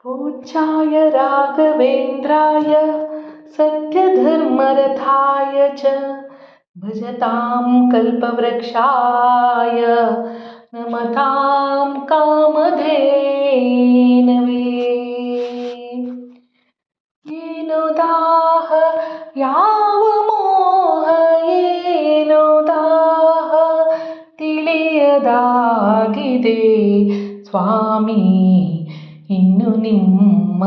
पूज्याय राघवेन्द्राय सत्यधर्मरथाय च भजतां कल्पवृक्षाय नमतां कामधेनवे। ಏನೋ ದಾಹ ಯಾವ ಮೋಹ ಏನೋ ದಾಹ ತಿಳಿಯದಾಗಿದೆ ಸ್ವಾಮಿ, ಇನ್ನು ನಿಮ್ಮ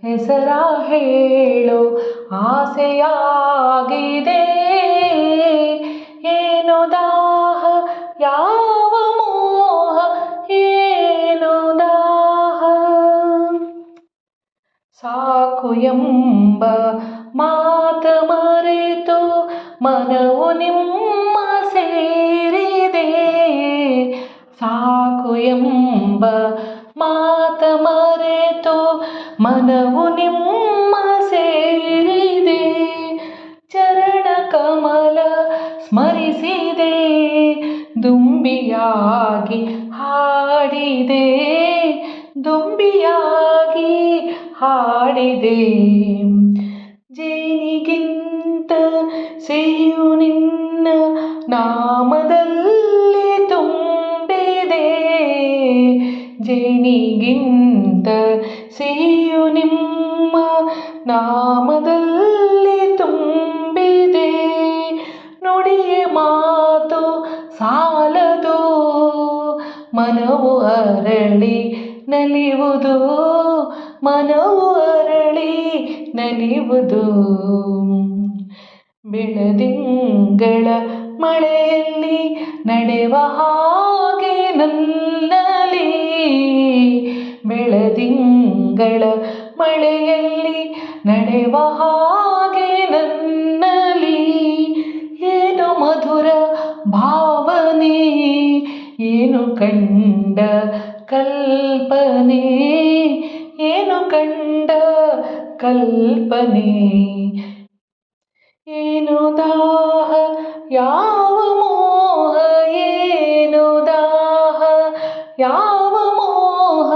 ಹೆಸರ ಹೇಳೋ ಆಸೆಯಾಗಿದೆ. ಏನೋ ದಾಹ ಯಾವ ಮೋಹ ಏನೋ ದಾಹ, ಸಾಕು ಎಂಬ ಮಾತ ಮರೆತು ಮನವು ನಿಮ್ಮ ಸೇರಿದೆ. ಸಾಕು ಎಂಬ ಮಾತ ಮರೆತು ಮನವು ನಿಮ್ಮ ಸೇರಿದೆ. ಚರಣ ಕಮಲ ಸ್ಮರಿಸಿದೆ, ದುಂಬಿಯಾಗಿ ಹಾಡಿದೆ, ದುಂಬಿಯಾಗಿ ಹಾಡಿದೆ. ಜೇನಿಗಿಂತ ಸಿಹಿಯು ನಿನ್ನ ನಾಮದಲ್ಲಿ ತುಂಬಿದೆ. ಜೇನಿಗಿಂತ ಸಿಹಿಯು ನಿಮ್ಮ ನಾಮದಲ್ಲಿ ತುಂಬಿದೆ. ನುಡಿಯ ಮಾತು ಸಾಲದು, ಮನವು ಅರಳಿ ನಲಿಯುವುದು, ಮನವು ಅರಳಿ ನಲಿಯುವುದು. ಬೆಳದಿಂಗಳ ಮಳೆಯಲ್ಲಿ ನಡೆವ ಹಾಗೆ ನನ್ನಲ್ಲಿ, ಬೆಳದಿಂಗಳ ಮಳೆಯಲ್ಲಿ ನಡೆವ ಹಾಗೆ ನನ್ನಲ್ಲಿ. ಏನು ಮಧುರ ಭಾವನೆ, ಏನು ಕಂಡ ಕಲ್ಪನೆ, ಏನು ಕಂಡ ಕಲ್ಪನೆ. ಏನೋ ದಾಹ ಯಾವ ಮೋಹ ಏನೋ ದಾಹ ಯಾವ ಮೋಹ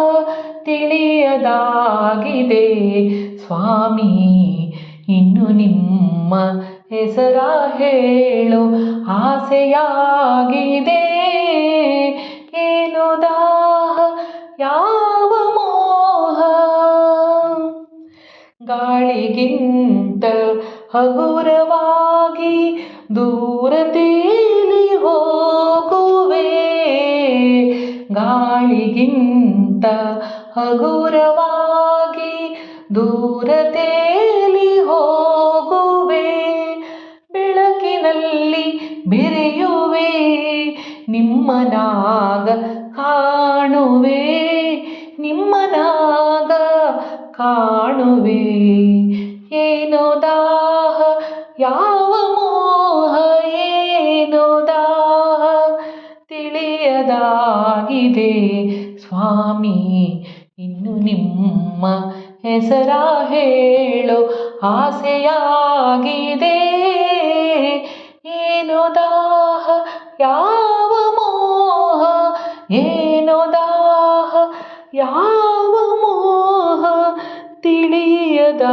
ತಿಳಿಯದಾಗಿದೆ ಸ್ವಾಮಿ, ಇನ್ನು ನಿಮ್ಮ ಹೆಸರ ಹೇಳೋ ಆಸೆಯಾಗಿದೆ. ಏನೋ ದಾಹ ಯಾವ ಮೋಹ, ಗಾಳಿಗಿಂತ ಹಗುರವಾಗಿ ದೂರ ತೇಲಿ ಹೋಗುವೆ. ಗಾಳಿಗಿಂತ ಹಗುರವಾಗಿ ದೂರ ತೇಲಿ ಹೋಗುವೆ. ಬೆಳಕಿನಲ್ಲಿ ಬೆರೆಯುವೆ, ನಿಮ್ಮನಾಗ ಕಾಣುವೆ, ನಿಮ್ಮನಾಗ ಕಾಣುವೆ. ಏನೋ ದಾಹ ಯಾವ ಮೋಹ ಏನೋ ದಾಹ ತಿಳಿಯದಾಗಿದೆ ಸ್ವಾಮಿ, ಇನ್ನು ನಿಮ್ಮ ಹೆಸರ ಹೇಳೋ ಆಸೆಯಾಗಿದೆ. ಏನೋ ದಾಹ ಯಾವ ಮೋಹ ಏನೋ ದಾಹ ಯಾವ ಮೋಹ ತಿಳಿಯದ